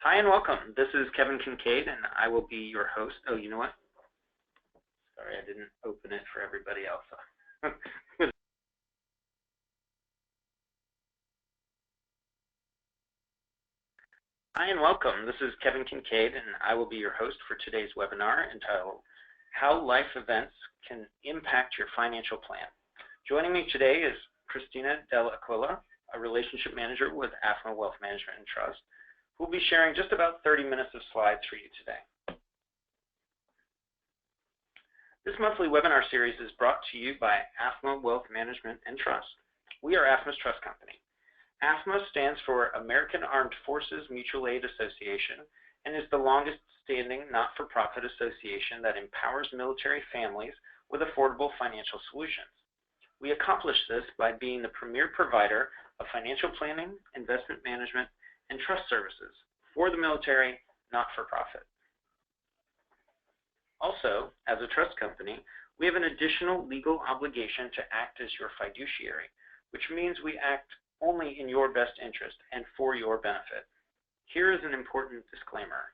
Hi and welcome. This is Kevin Kincaid and I will be your host. Oh, you know what? Sorry, I didn't open it for everybody else. Hi and welcome. This is Kevin Kincaid and I will be your host for today's webinar entitled How Life Events Can Impact Your Financial Plan. Joining me today is Christina Della Aquila, a relationship manager with AAFMAA Wealth Management and Trust, who will be sharing just about 30 minutes of slides for you today. This monthly webinar series is brought to you by AAFMAA Wealth Management and Trust. We are AAFMAA's trust company. AAFMAA stands for American Armed Forces Mutual Aid Association and is the longest standing not-for-profit association that empowers military families with affordable financial solutions. We accomplish this by being the premier provider of financial planning, investment management, and trust services for the military, not-for-profit. Also, as a trust company, we have an additional legal obligation to act as your fiduciary, which means we act only in your best interest and for your benefit. Here is an important disclaimer.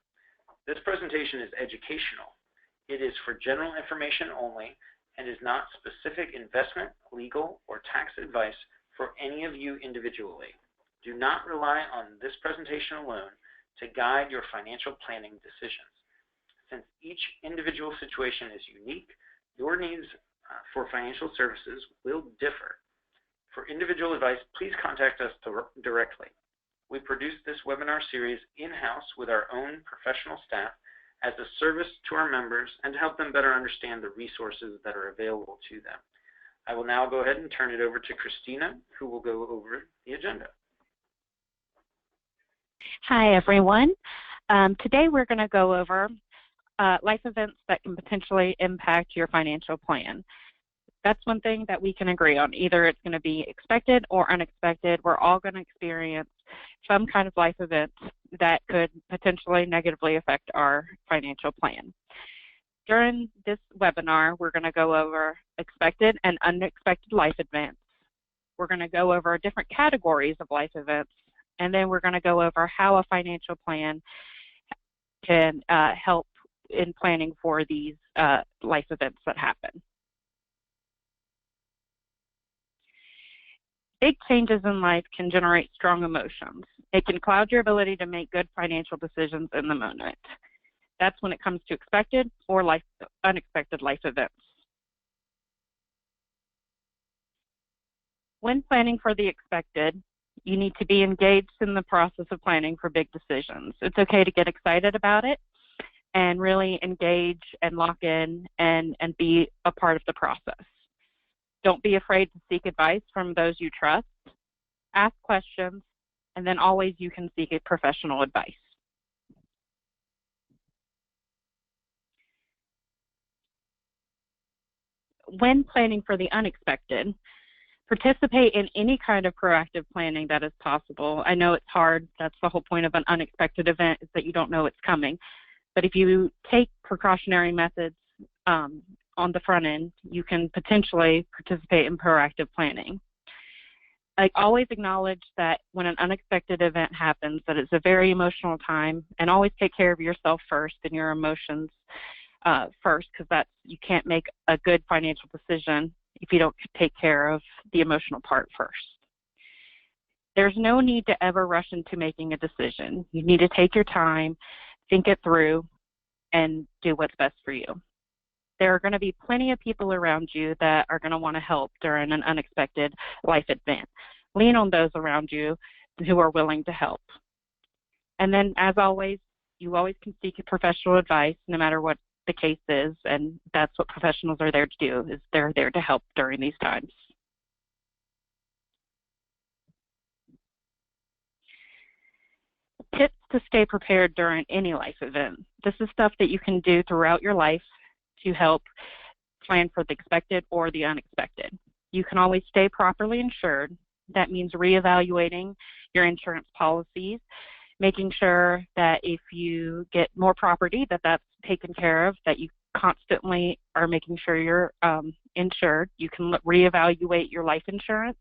This presentation is educational. It is for general information only and is not specific investment, legal, or tax advice for any of you individually. Do not rely on this presentation alone to guide your financial planning decisions. Since each individual situation is unique, your needs for financial services will differ. For individual advice, please contact us directly. We produce this webinar series in-house with our own professional staff as a service to our members and to help them better understand the resources that are available to them. I will now go ahead and turn it over to Christina, who will go over the agenda. Hi, everyone. Today we're going to go over life events that can potentially impact your financial plan. That's one thing that we can agree on. Either it's going to be expected or unexpected. We're all going to experience some kind of life event that could potentially negatively affect our financial plan. During this webinar, we're going to go over expected and unexpected life events. We're going to go over different categories of life events, and then we're going to go over how a financial plan can help in planning for these life events that happen. Big changes in life can generate strong emotions. It can cloud your ability to make good financial decisions in the moment. That's when it comes to expected or unexpected life events. When planning for the expected, you need to be engaged in the process of planning for big decisions. It's okay to get excited about it and really engage and lock in and be a part of the process. Don't be afraid to seek advice from those you trust. Ask questions, and then always you can seek a professional advice. When planning for the unexpected, participate in any kind of proactive planning that is possible. I know it's hard. That's the whole point of an unexpected event, is that you don't know it's coming. But if you take precautionary methods on the front end, you can potentially participate in proactive planning. I always acknowledge that when an unexpected event happens, that it's a very emotional time, and always take care of yourself first and your emotions first, because you can't make a good financial decision if you don't take care of the emotional part first. There's no need to ever rush into making a decision. You need to take your time, think it through, and do what's best for you. There are going to be plenty of people around you that are going to want to help during an unexpected life event. Lean on those around you who are willing to help. And then, as always, you always can seek professional advice no matter what the case is, and that's what professionals are there to do, is they're there to help during these times. Tips to stay prepared during any life event. This is stuff that you can do throughout your life to help plan for the expected or the unexpected. You can always stay properly insured. That means reevaluating your insurance policies, making sure that if you get more property, that's taken care of, that you constantly are making sure you're insured. You can reevaluate your life insurance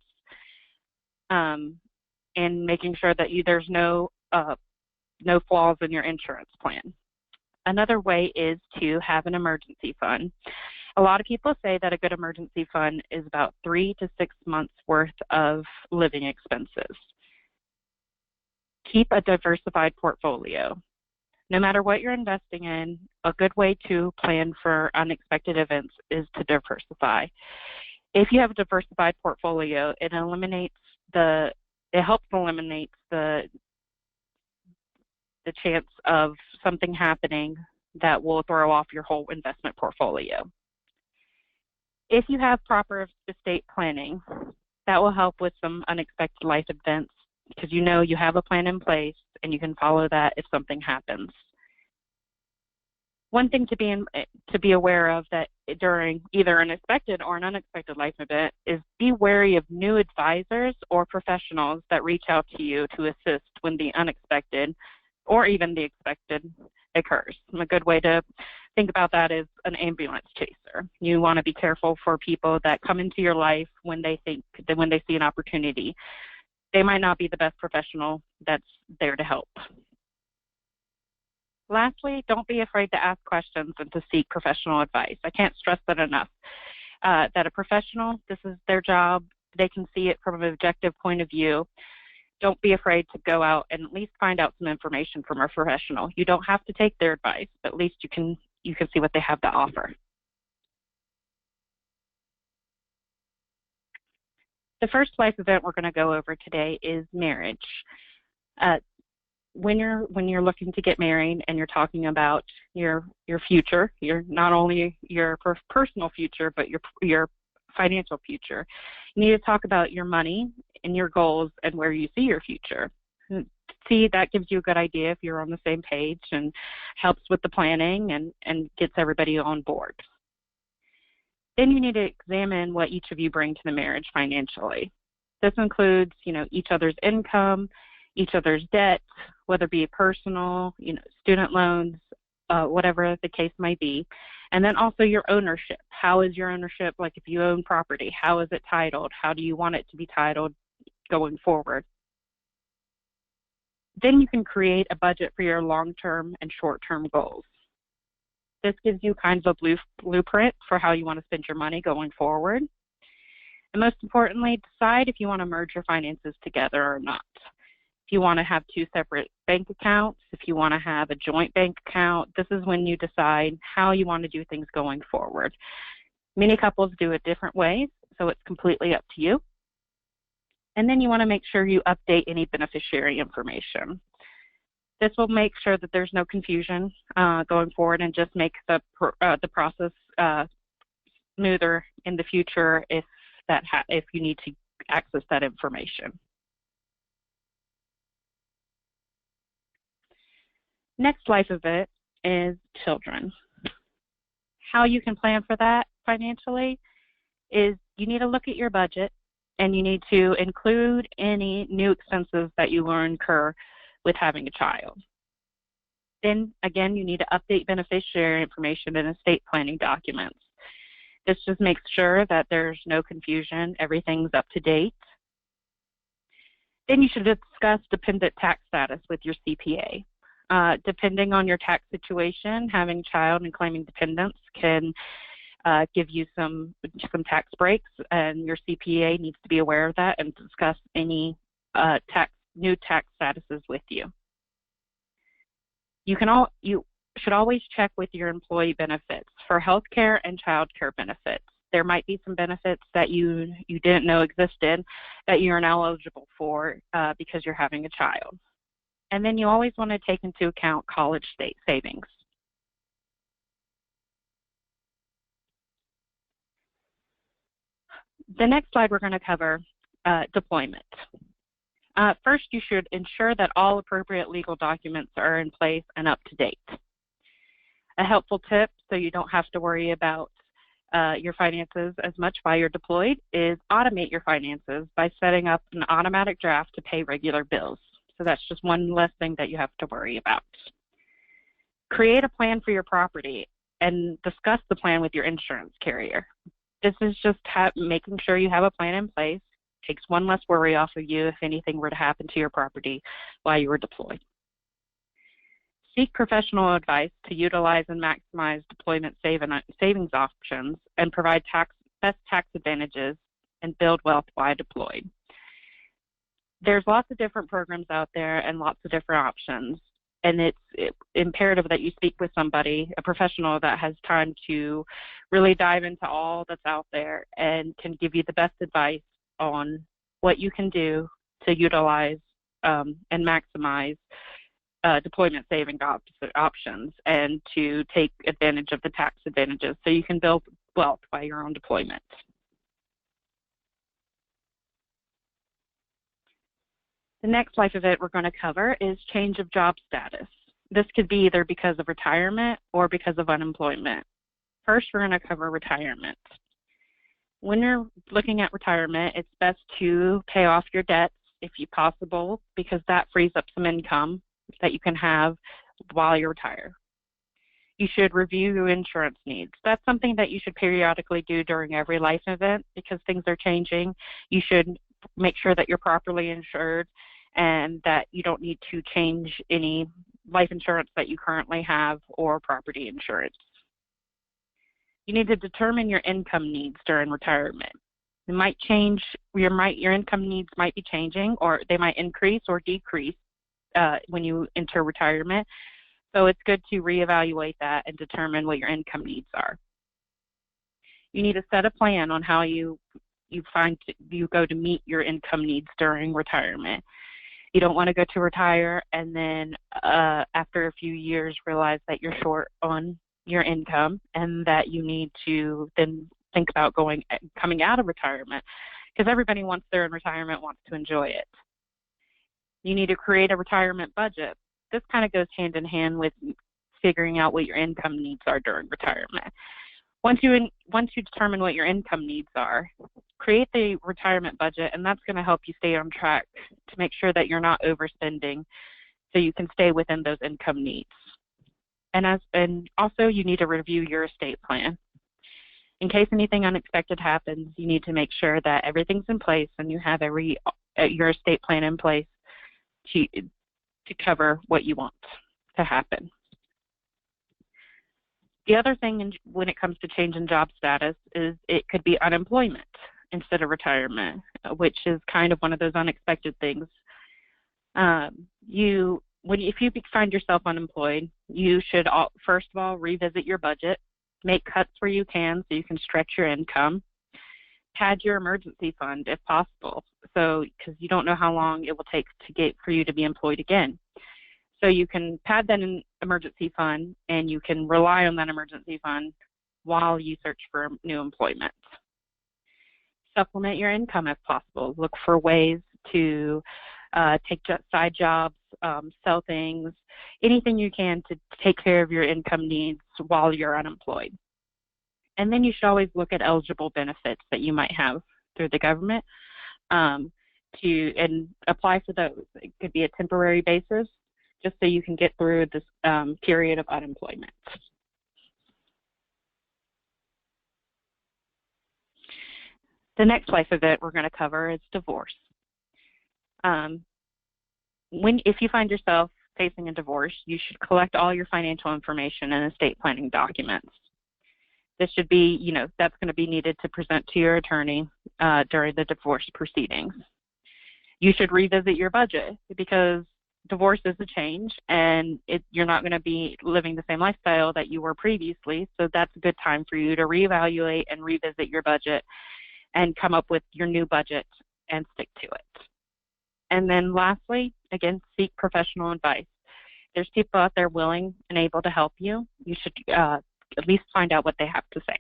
and making sure that there's no no flaws in your insurance plan. Another way is to have an emergency fund. A lot of people say that a good emergency fund is about 3 to 6 months worth of living expenses. Keep a diversified portfolio. No matter what you're investing in, a good way to plan for unexpected events is to diversify. If you have a diversified portfolio, it helps eliminate the chance of something happening that will throw off your whole investment portfolio. If you have proper estate planning, that will help with some unexpected life events because you know you have a plan in place and you can follow that if something happens. One thing to be aware of that during either an expected or an unexpected life event is be wary of new advisors or professionals that reach out to you to assist when the unexpected or even the expected occurs. A good way to think about that is an ambulance chaser. You want to be careful for people that come into your life when they see an opportunity. They might not be the best professional that's there to help. Lastly, don't be afraid to ask questions and to seek professional advice. I can't stress that enough. That a professional, this is their job. They can see it from an objective point of view. Don't be afraid to go out and at least find out some information from a professional. You don't have to take their advice, but at least you can see what they have to offer. The first life event we're going to go over today is marriage. When you're looking to get married and you're talking about your future, not only your personal future, but your financial future, you need to talk about your money and your goals and where you see your future. See, that gives you a good idea if you're on the same page and helps with the planning and gets everybody on board. Then you need to examine what each of you bring to the marriage financially. This includes, each other's income, each other's debt, whether it be personal, student loans, whatever the case might be. And then also your ownership. How is your ownership, like if you own property, how is it titled? How do you want it to be titled going forward? Then you can create a budget for your long-term and short-term goals. This gives you kind of a blueprint for how you want to spend your money going forward. And most importantly, decide if you want to merge your finances together or not. If you want to have 2 separate bank accounts, if you want to have a joint bank account, this is when you decide how you want to do things going forward. Many couples do it different ways, so it's completely up to you. And then you want to make sure you update any beneficiary information. This will make sure that there's no confusion going forward and just make the process smoother in the future if you need to access that information. Next life event is children. How you can plan for that financially is you need to look at your budget and you need to include any new expenses that you will incur with having a child. Then again, you need to update beneficiary information in estate planning documents. This just makes sure that there's no confusion, everything's up to date. Then you should discuss dependent tax status with your CPA. Depending on your tax situation, having a child and claiming dependents can give you some tax breaks, and your CPA needs to be aware of that and discuss any new tax statuses with you. You should always check with your employee benefits for health care and child care benefits. There might be some benefits that you didn't know existed that you're now eligible for because you're having a child. And then you always want to take into account college state savings. The next slide we're going to cover deployment. First, you should ensure that all appropriate legal documents are in place and up to date. A helpful tip, so you don't have to worry about your finances as much while you're deployed, is automate your finances by setting up an automatic draft to pay regular bills. So that's just one less thing that you have to worry about. Create a plan for your property and discuss the plan with your insurance carrier. This is just making sure you have a plan in place. Takes one less worry off of you if anything were to happen to your property while you were deployed. Seek professional advice to utilize and maximize deployment savings options and provide best tax advantages and build wealth while deployed. There's lots of different programs out there and lots of different options, and it's imperative that you speak with somebody, a professional that has time to really dive into all that's out there and can give you the best advice on what you can do to utilize and maximize deployment saving options and to take advantage of the tax advantages so you can build wealth by your own deployment. The next life event we're going to cover is change of job status. This could be either because of retirement or because of unemployment. First, we're going to cover retirement. When you're looking at retirement, it's best to pay off your debts if possible, because that frees up some income that you can have while you retire. You should review your insurance needs. That's something that you should periodically do during every life event because things are changing. You should make sure that you're properly insured and that you don't need to change any life insurance that you currently have or property insurance. You need to determine your income needs during retirement. It might change, your income needs might be changing, or they might increase or decrease when you enter retirement. So it's good to reevaluate that and determine what your income needs are. You need to set a plan on how you go to meet your income needs during retirement. You don't want to go to retire and then after a few years realize that you're short on your income and that you need to then think about coming out of retirement, because everybody once they're in retirement wants to enjoy it. You need to create a retirement budget. This kind of goes hand in hand with figuring out what your income needs are during retirement. Once you determine what your income needs are, create the retirement budget, and that's going to help you stay on track to make sure that you're not overspending so you can stay within those income needs. And also you need to review your estate plan. In case anything unexpected happens, you need to make sure that everything's in place and you have your estate plan in place to cover what you want to happen. The other thing when it comes to change in job status is it could be unemployment instead of retirement, which is kind of one of those unexpected things. If you find yourself unemployed, you should first of all revisit your budget, make cuts where you can so you can stretch your income, pad your emergency fund if possible, because you don't know how long it will take for you to be employed again. So you can pad that emergency fund and you can rely on that emergency fund while you search for new employment. Supplement your income if possible. Look for ways to take side jobs, sell things, anything you can to take care of your income needs while you're unemployed. And then you should always look at eligible benefits that you might have through the government and apply for those. It could be a temporary basis just so you can get through this period of unemployment. The next life event we're going to cover is divorce. If you find yourself facing a divorce, you should collect all your financial information and estate planning documents. This should be, that's going to be needed to present to your attorney during the divorce proceedings. You should revisit your budget because divorce is a change and you're not going to be living the same lifestyle that you were previously, so that's a good time for you to reevaluate and revisit your budget and come up with your new budget and stick to it. And then lastly, again, seek professional advice. There's people out there willing and able to help you. You should at least find out what they have to say.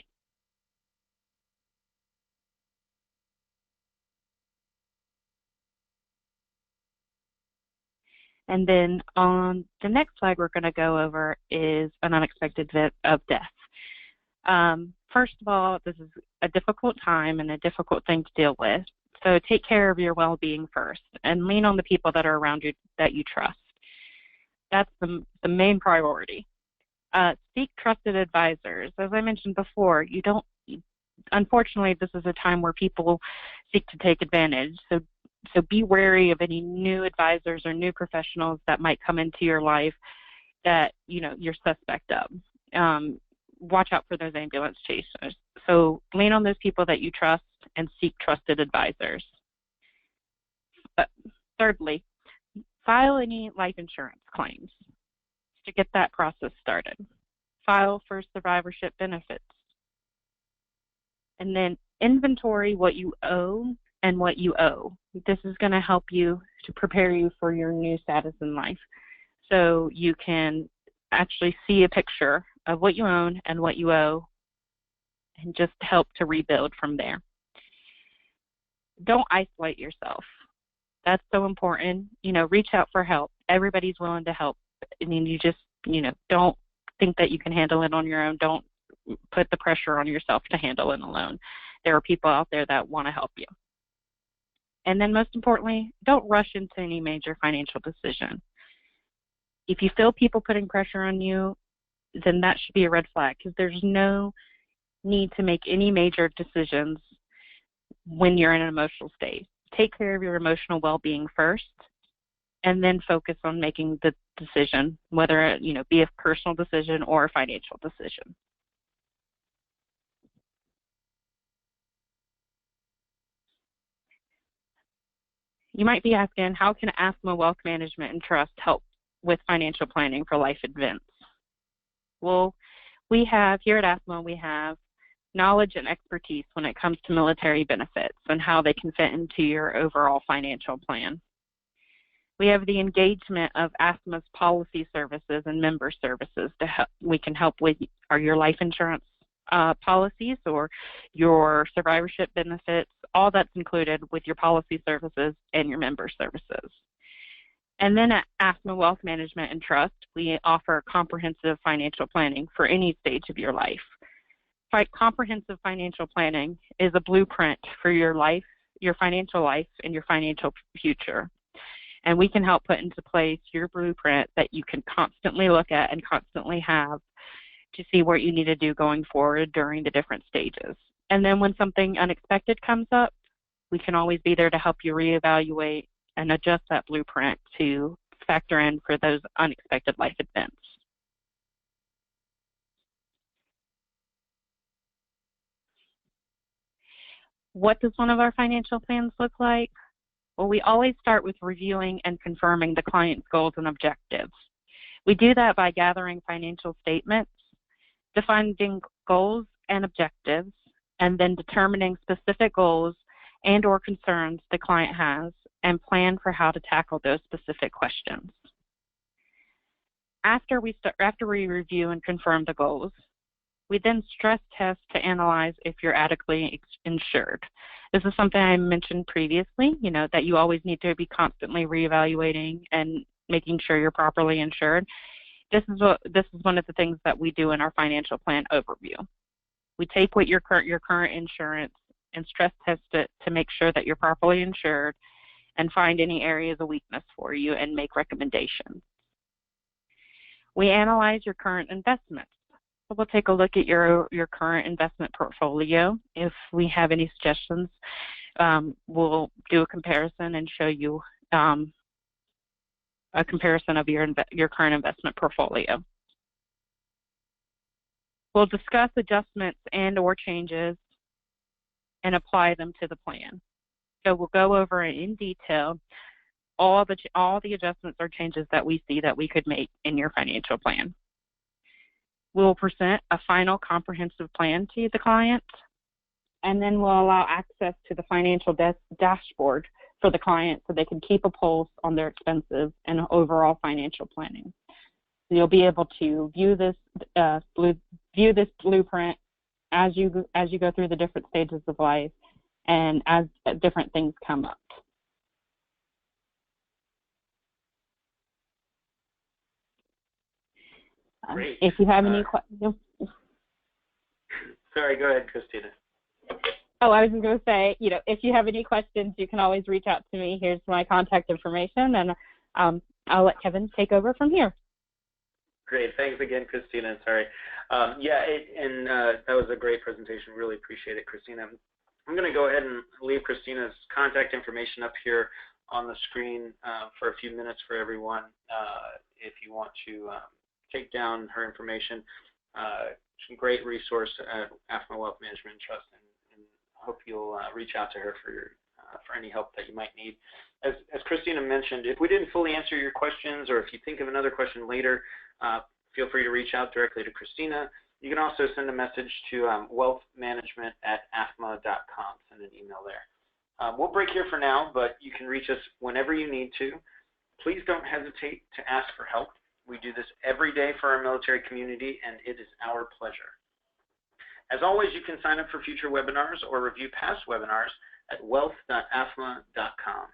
And then on the next slide we're going to go over is an unexpected event of death. First of all, this is a difficult time and a difficult thing to deal with. So take care of your well-being first and lean on the people that are around you that you trust. That's the main priority. Seek trusted advisors. As I mentioned before, unfortunately, this is a time where people seek to take advantage. So be wary of any new advisors or new professionals that might come into your life that, you know, you're suspect of. Watch out for those ambulance chasers. So lean on those people that you trust and seek trusted advisors. Thirdly, file any life insurance claims to get that process started. File for survivorship benefits. And then inventory what you owe and what you owe. This is going to help you to prepare you for your new status in life. So you can actually see a picture of what you own and what you owe and just help to rebuild from there. Don't isolate yourself. That's so important. You know, reach out for help. Everybody's willing to help. I mean, you just, you know, don't think that you can handle it on your own. Don't put the pressure on yourself to handle it alone. There are people out there that want to help you. And then most importantly, don't rush into any major financial decision. If you feel people putting pressure on you, then that should be a red flag, because there's no need to make any major decisions when you're in an emotional state. Take care of your emotional well-being first, and then focus on making the decision, whether it, you know, be a personal decision or a financial decision. You might be asking, how can AAFMAA Wealth Management and Trust help with financial planning for life events? Well, we have, here at AAFMAA, we have knowledge and expertise when it comes to military benefits and how they can fit into your overall financial plan. We have the engagement of AAFMAA's policy services and member services to help. We can help with your life insurance policies or your survivorship benefits. All that's included with your policy services and your member services. And then at AAFMAA Wealth Management and Trust, we offer comprehensive financial planning for any stage of your life. Comprehensive financial planning is a blueprint for your life, your financial life, and your financial future. And we can help put into place your blueprint that you can constantly look at and constantly have to see what you need to do going forward during the different stages. And then when something unexpected comes up, we can always be there to help you reevaluate and adjust that blueprint to factor in for those unexpected life events. What does one of our financial plans look like? Well, we always start with reviewing and confirming the client's goals and objectives. We do that by gathering financial statements, defining goals and objectives, and then determining specific goals and or concerns the client has and plan for how to tackle those specific questions. After we review and confirm the goals, we then stress test to analyze if you're adequately insured. This is something I mentioned previously, you know, that you always need to be constantly reevaluating and making sure you're properly insured. This is one of the things that we do in our financial plan overview. We take what your current insurance and stress test it to make sure that you're properly insured and find any areas of weakness for you and make recommendations. We analyze your current investments. So we'll take a look at your current investment portfolio. If we have any suggestions, we'll do a comparison and show you a comparison of your current investment portfolio. We'll discuss adjustments and or changes and apply them to the plan. So we'll go over in detail all the adjustments or changes that we see that we could make in your financial plan. We'll present a final comprehensive plan to the client, and then we'll allow access to the financial dashboard for the client so they can keep a pulse on their expenses and overall financial planning. So you'll be able to view this blueprint as you go through the different stages of life and as different things come up. Great. If you have any questions. Sorry, go ahead, Christina. Oh, I was just going to say, you know, if you have any questions, you can always reach out to me. Here's my contact information, and I'll let Kevin take over from here. Great. Thanks again, Christina. Sorry. That was a great presentation. Really appreciate it, Christina. I'm going to go ahead and leave Christina's contact information up here on the screen for a few minutes for everyone if you want to take down her information. Some great resource at AAFMAA Wealth Management Trust, and hope you'll reach out to her for any help that you might need. As Christina mentioned, if we didn't fully answer your questions, or if you think of another question later, feel free to reach out directly to Christina. You can also send a message to wealthmanagement@afma.com. Send an email there. We'll break here for now, but you can reach us whenever you need to. Please don't hesitate to ask for help. We do this every day for our military community, and it is our pleasure. As always, you can sign up for future webinars or review past webinars at wealth.afma.com.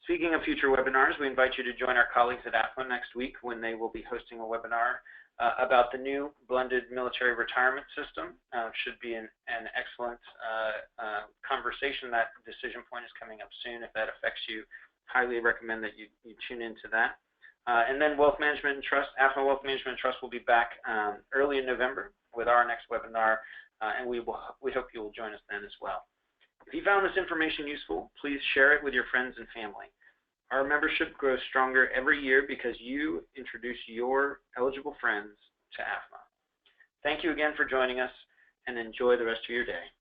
Speaking of future webinars, we invite you to join our colleagues at AAFMAA next week when they will be hosting a webinar about the new blended military retirement system. Should be an excellent conversation. That decision point is coming up soon. If that affects you, highly recommend that you tune into that. And then Wealth Management and Trust, AAFMAA Wealth Management and Trust will be back early in November with our next webinar, and we hope you will join us then as well. If you found this information useful, please share it with your friends and family. Our membership grows stronger every year because you introduce your eligible friends to AAFMAA. Thank you again for joining us, and enjoy the rest of your day.